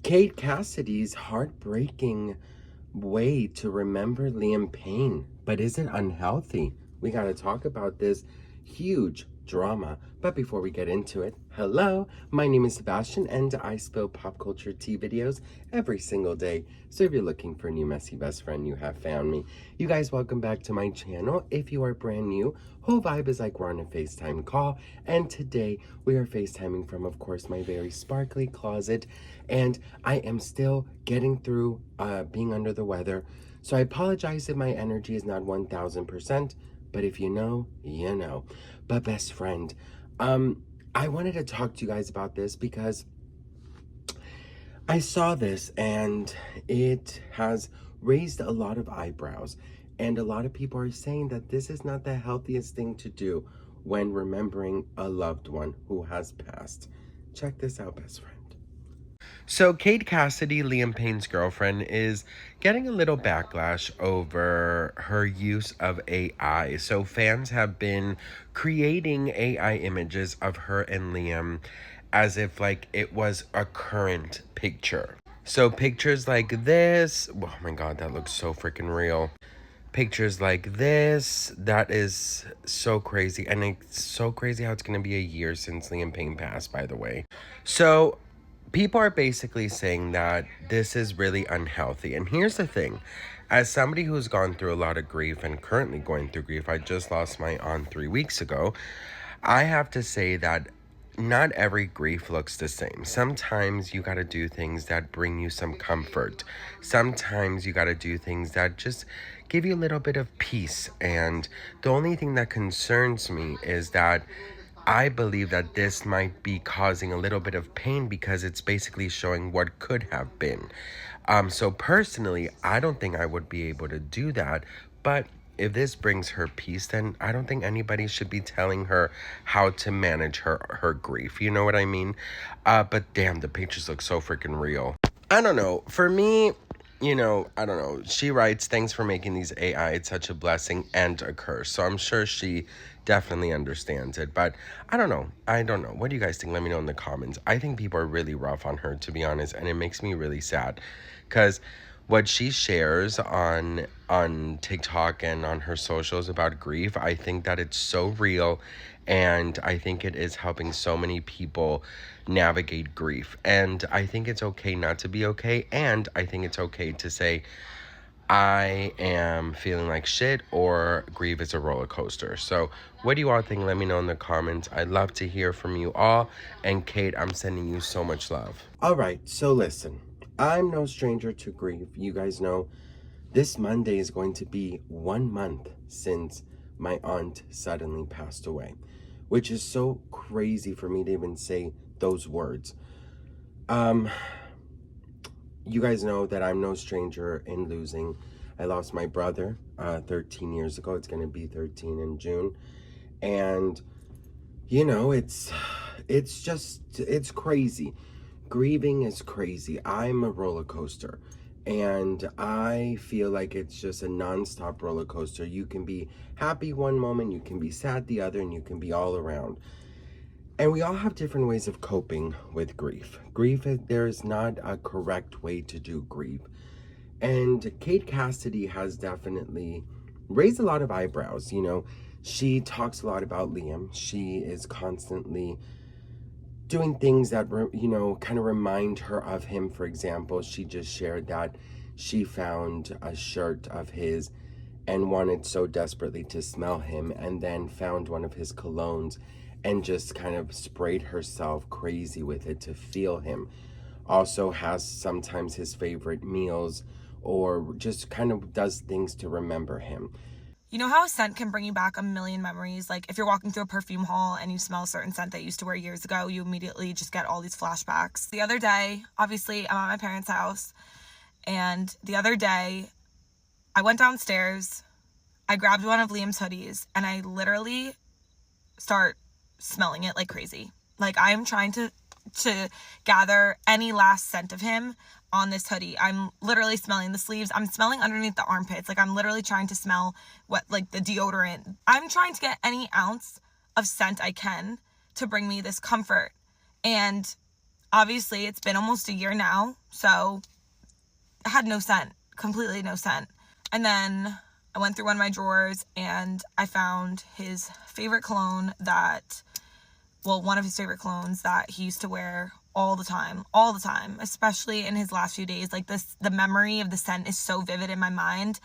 Kate Cassidy's heartbreaking way to remember Liam Payne. But is it unhealthy? We got to talk about this huge drama. But before we get into it, hello, my name is Sebastian and I spill pop culture tea videos every single day. So if you're looking for a new messy best friend, you have found me. You guys, welcome back to my channel. If you are brand new, whole vibe is like we're on a FaceTime call. And today we are FaceTiming from, of course, my very sparkly closet. And I am still getting through being under the weather. So I apologize if my energy is not 1000%. But if you know, you know. But best friend, I wanted to talk to you guys about this because I saw this and it has raised a lot of eyebrows. And a lot of people are saying that this is not the healthiest thing to do when remembering a loved one who has passed. Check this out, best friend. So Kate Cassidy, Liam Payne's girlfriend, is getting a little backlash over her use of AI. So fans have been creating AI images of her and Liam as if like it was a current picture. So pictures like this, oh my god, that looks so freaking real. Pictures like this, that is so crazy. And it's so crazy how it's going to be a year since Liam Payne passed, by the way. So people are basically saying that this is really unhealthy. And here's the thing. As somebody who's gone through a lot of grief and currently going through grief, I just lost my aunt 3 weeks ago. I have to say that not every grief looks the same. Sometimes you got to do things that bring you some comfort. Sometimes you got to do things that just give you a little bit of peace. And the only thing that concerns me is that I believe that this might be causing a little bit of pain because it's basically showing what could have been. So personally, I don't think I would be able to do that. But if this brings her peace, then I don't think anybody should be telling her how to manage her grief. You know what I mean? But damn, the pictures look so freaking real. I don't know. For me, I don't know. She writes, thanks for making these AI. It's such a blessing and a curse. So I'm sure she definitely understands it. But I don't know. What do you guys think? Let me know in the comments. I think people are really rough on her, to be honest. And it makes me really sad. Because what she shares on TikTok and on her socials about grief, I think that it's so real. And I think it is helping so many people navigate grief. And I think it's okay not to be okay. And I think it's okay to say, I am feeling like shit, or grief is a roller coaster. So what do you all think? Let me know in the comments. I'd love to hear from you all. And Kate, I'm sending you so much love. All right, so listen, I'm no stranger to grief. You guys know this Monday is going to be 1 month since my aunt suddenly passed away, which is so crazy for me to even say those words. You guys know that I'm no stranger in losing. I lost my brother 13 years ago. It's going to be 13 in June. And, it's crazy. Grieving is crazy. I'm a roller coaster. And I feel like it's just a nonstop roller coaster. You can be happy one moment, you can be sad the other, and you can be all around. And we all have different ways of coping with grief. There is not a correct way to do grief. And Kate Cassidy has definitely raised a lot of eyebrows. She talks a lot about Liam. She is constantly doing things that, kind of remind her of him. For example, she just shared that she found a shirt of his and wanted so desperately to smell him, and then found one of his colognes and just kind of sprayed herself crazy with it to feel him. Also has sometimes his favorite meals, or just kind of does things to remember him. You know how a scent can bring you back a million memories? Like if you're walking through a perfume haul and you smell a certain scent that you used to wear years ago, you immediately just get all these flashbacks. The other day, obviously, I'm at my parents' house, and the other day, I went downstairs, I grabbed one of Liam's hoodies, and I literally start smelling it like crazy. Like I'm trying to gather any last scent of him on this hoodie. I'm literally smelling the sleeves. I'm smelling underneath the armpits. Like I'm literally trying to smell like the deodorant. I'm trying to get any ounce of scent I can to bring me this comfort. And Obviously, it's been almost a year now, so I had no scent, completely no scent. And then I went through one of my drawers and I found his favorite cologne one of his favorite colognes that he used to wear all the time, especially in his last few days. Like the memory of the scent is so vivid in my mind.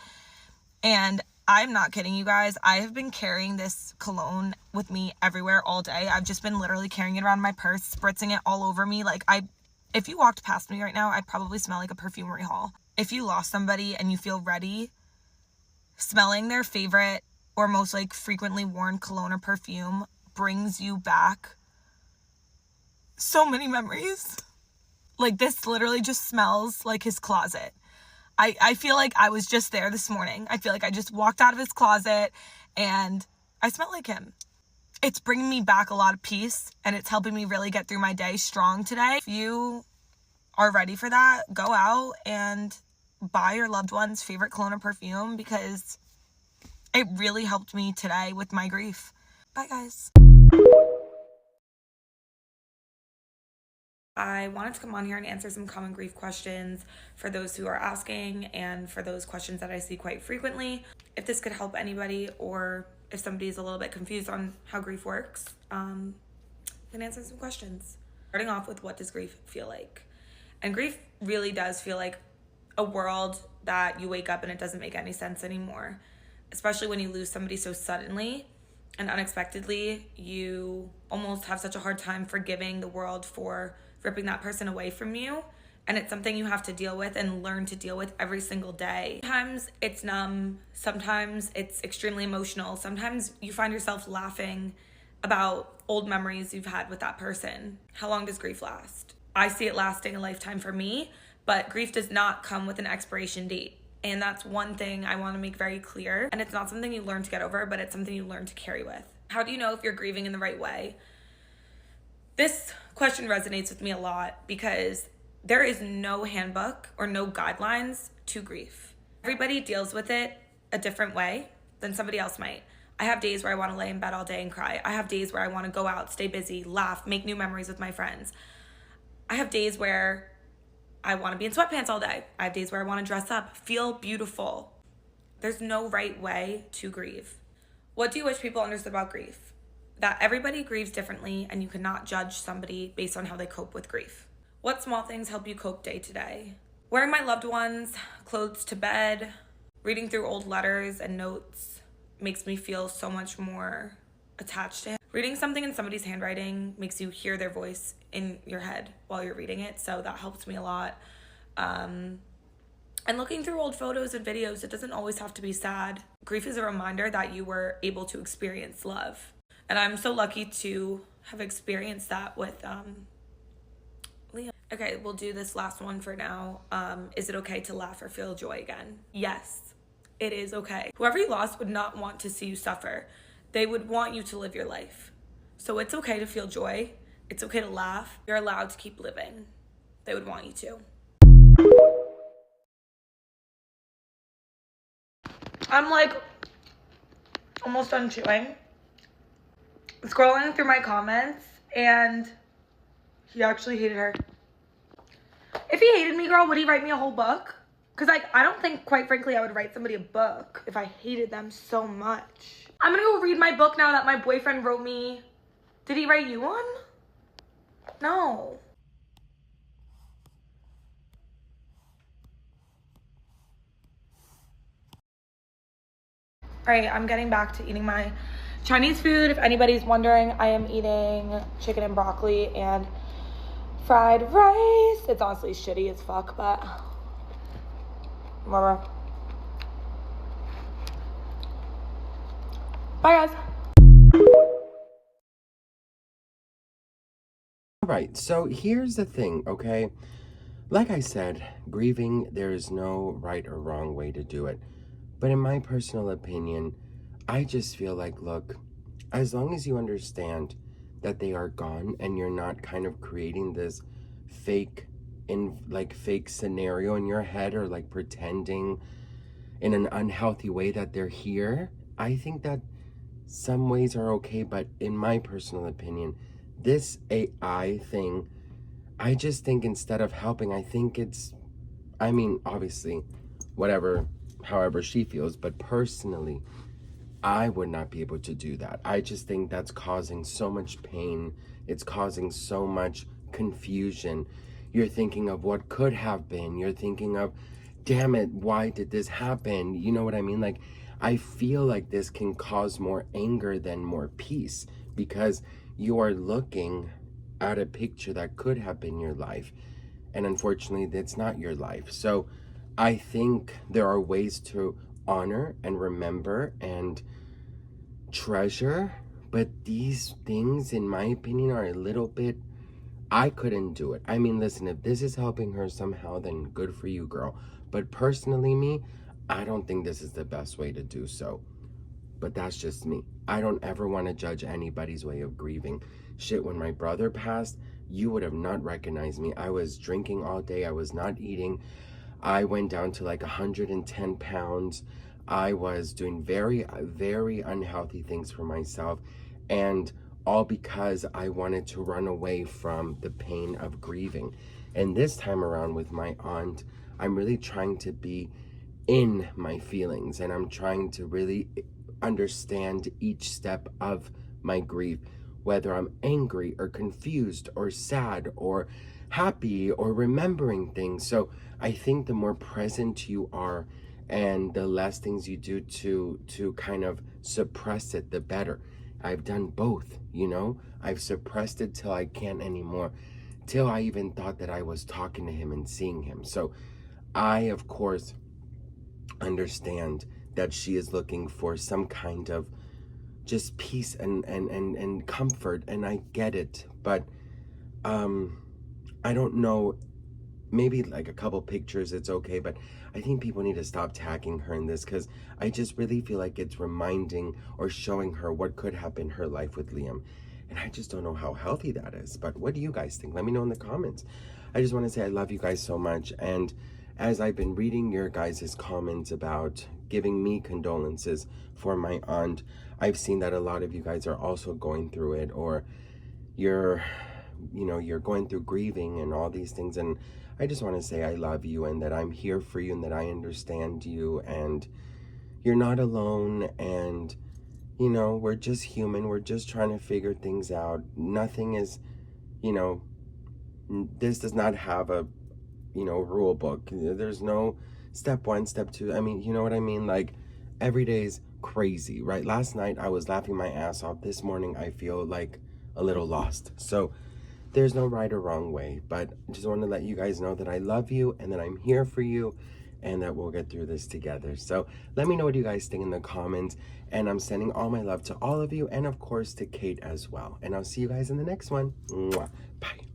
And I'm not kidding you guys. I have been carrying this cologne with me everywhere all day. I've just been literally carrying it around my purse, spritzing it all over me. If you walked past me right now, I'd probably smell like a perfumery haul. If you lost somebody and you feel ready, smelling their favorite or most frequently worn cologne or perfume brings you back so many memories. This literally just smells like his closet. I feel like I was just there this morning. I feel like I just walked out of his closet and I smell like him. It's bringing me back a lot of peace and it's helping me really get through my day strong today. If you are ready for that, go out and buy your loved one's favorite cologne or perfume because it really helped me today with my grief. Bye, guys. I wanted to come on here and answer some common grief questions for those who are asking and for those questions that I see quite frequently. If this could help anybody or if somebody's a little bit confused on how grief works, I can answer some questions. Starting off with, what does grief feel like? And grief really does feel like a world that you wake up and it doesn't make any sense anymore, especially when you lose somebody so suddenly and unexpectedly. You almost have such a hard time forgiving the world for ripping that person away from you, and it's something you have to deal with and learn to deal with every single day. Sometimes it's numb, sometimes it's extremely emotional, sometimes you find yourself laughing about old memories you've had with that person. How long does grief last? I see it lasting a lifetime for me, but grief does not come with an expiration date. And that's one thing I want to make very clear. And it's not something you learn to get over, but it's something you learn to carry with. How do you know if you're grieving in the right way? This question resonates with me a lot because there is no handbook or no guidelines to grief. Everybody deals with it a different way than somebody else might. I have days where I want to lay in bed all day and cry. I have days where I want to go out, stay busy, laugh, make new memories with my friends. I have days where I want to be in sweatpants all day. I have days where I want to dress up, feel beautiful. There's no right way to grieve. What do you wish people understood about grief? That everybody grieves differently and you cannot judge somebody based on how they cope with grief. What small things help you cope day to day? Wearing my loved ones' clothes to bed, reading through old letters and notes makes me feel so much more attached to him. Reading something in somebody's handwriting makes you hear their voice in your head while you're reading it, so that helps me a lot. And looking through old photos and videos, it doesn't always have to be sad. Grief is a reminder that you were able to experience love. And I'm so lucky to have experienced that with Liam. Okay, we'll do this last one for now. Is it okay to laugh or feel joy again? Yes, it is okay. Whoever you lost would not want to see you suffer. They would want you to live your life. So it's okay to feel joy. It's okay to laugh. You're allowed to keep living. They would want you to. I'm almost done chewing. Scrolling through my comments, and he actually hated her. If he hated me, girl, would he write me a whole book? Because I don't think, quite frankly, I would write somebody a book if I hated them so much. I'm gonna go read my book now that my boyfriend wrote me. Did he write you one? No. All right, I'm getting back to eating my Chinese food. If anybody's wondering, I am eating chicken and broccoli and fried rice. It's honestly shitty as fuck, but whatever. Bye, guys. All right, so here's the thing, okay? Like I said, grieving, there is no right or wrong way to do it. But in my personal opinion, I just feel like, look, as long as you understand that they are gone and you're not kind of creating this fake scenario in your head or like pretending in an unhealthy way that they're here, I think that some ways are okay. But in my personal opinion, this AI thing, I just think instead of helping, I think it's, I mean, obviously, whatever, however she feels, but personally, I would not be able to do that. I just think that's causing so much pain. It's causing so much confusion. You're thinking of what could have been. You're thinking of, damn it, why did this happen? You know what I mean? Like, I feel like this can cause more anger than more peace because you are looking at a picture that could have been your life. And unfortunately, that's not your life. So I think there are ways to honor and remember and treasure, but these things, in my opinion, are a little bit, I couldn't do it. I mean, listen, if this is helping her somehow, then good for you, girl. But personally, me, I don't think this is the best way to do so. But that's just me. I don't ever want to judge anybody's way of grieving. Shit, when my brother passed, you would have not recognized me. I was drinking all day. I was not eating. I went down to like 110 pounds. I was doing very, very unhealthy things for myself. And all because I wanted to run away from the pain of grieving. And this time around with my aunt, I'm really trying to be in my feelings, and I'm trying to really understand each step of my grief, whether I'm angry or confused or sad or happy or remembering things. So I think the more present you are and the less things you do to kind of suppress it, the better. I've done both, you know. I've suppressed it till I can't anymore, till I even thought that I was talking to him and seeing him. So I, of course, understand that she is looking for some kind of just peace and comfort, and I get it. But I don't know, maybe like a couple pictures, it's okay, but I think people need to stop tagging her in this because I just really feel like it's reminding or showing her what could have been her life with Liam. And I just don't know how healthy that is. But what do you guys think? Let me know in the comments. I just want to say I love you guys so much. And as I've been reading your guys' comments about giving me condolences for my aunt, I've seen that a lot of you guys are also going through it, or you're going through grieving and all these things. And I just want to say I love you and that I'm here for you and that I understand you and you're not alone. And we're just human. We're just trying to figure things out. Nothing is, this does not have a, rule book. There's no step one, step two. I mean, you know what I mean? Like, every day is crazy, right? Last night I was laughing my ass off. This morning I feel like a little lost. So there's no right or wrong way, but I just want to let you guys know that I love you and that I'm here for you and that we'll get through this together. So let me know what you guys think in the comments, and I'm sending all my love to all of you and of course to Kate as well. And I'll see you guys in the next one. Mwah. Bye.